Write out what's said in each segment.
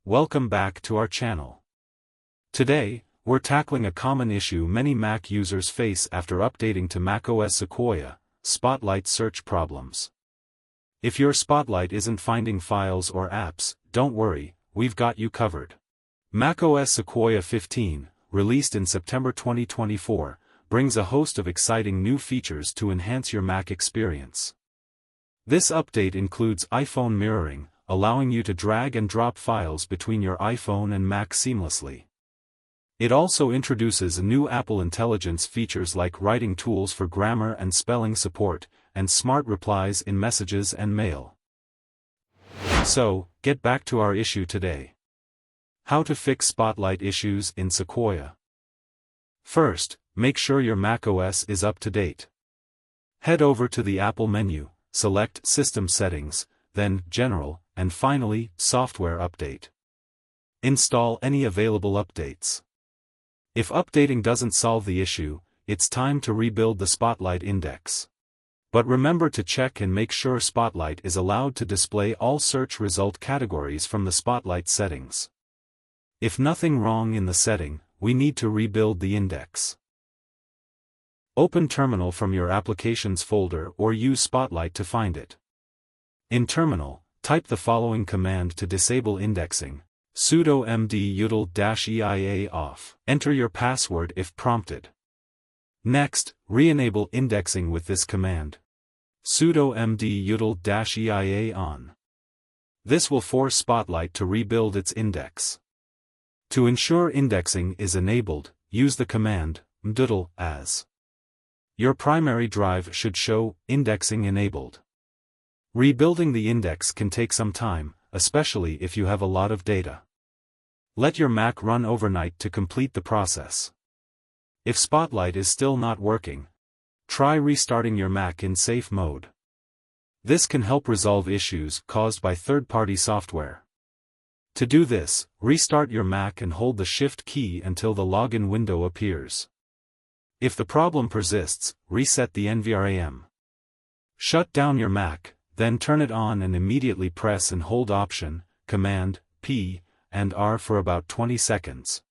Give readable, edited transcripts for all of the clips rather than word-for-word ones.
Welcome back to our channel. Today, we're tackling a common issue many Mac users face after updating to macOS Sequoia: Spotlight search problems. If your Spotlight isn't finding files or apps, don't worry, we've got you covered. macOS Sequoia 15, released in September 2024, brings a host of exciting new features to enhance your Mac experience. This update includes iPhone mirroring, allowing you to drag and drop files between your iPhone and Mac seamlessly. It also introduces new Apple Intelligence features like writing tools for grammar and spelling support, and smart replies in messages and mail. So, get back to our issue today. How to fix Spotlight issues in Sequoia. First, make sure your macOS is up to date. Head over to the Apple menu, select System Settings, then General, and finally, Software Update. Install any available updates. If updating doesn't solve the issue, it's time to rebuild the Spotlight index. But remember to check and make sure Spotlight is allowed to display all search result categories from the Spotlight settings. If nothing wrong in the setting, we need to rebuild the index. Open Terminal from your Applications folder or use Spotlight to find it. In Terminal, type the following command to disable indexing: sudo md-util-eia off. Enter your password if prompted. Next, re-enable indexing with this command: sudo md-util-eia on. This will force Spotlight to rebuild its index. To ensure indexing is enabled, use the command mdutil as. Your primary drive should show indexing enabled. Rebuilding the index can take some time, especially if you have a lot of data. Let your Mac run overnight to complete the process. If Spotlight is still not working, try restarting your Mac in safe mode. This can help resolve issues caused by third-party software. To do this, restart your Mac and hold the Shift key until the login window appears. If the problem persists, reset the NVRAM. Shut down your Mac, then turn it on and immediately press and hold Option, Command, P, and R for about 20 seconds.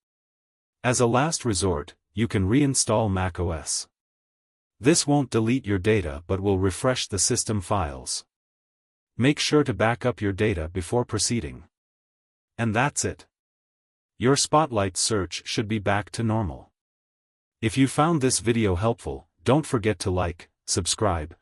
As a last resort, you can reinstall macOS. This won't delete your data but will refresh the system files. Make sure to back up your data before proceeding. And that's it. Your Spotlight search should be back to normal. If you found this video helpful, don't forget to like, subscribe,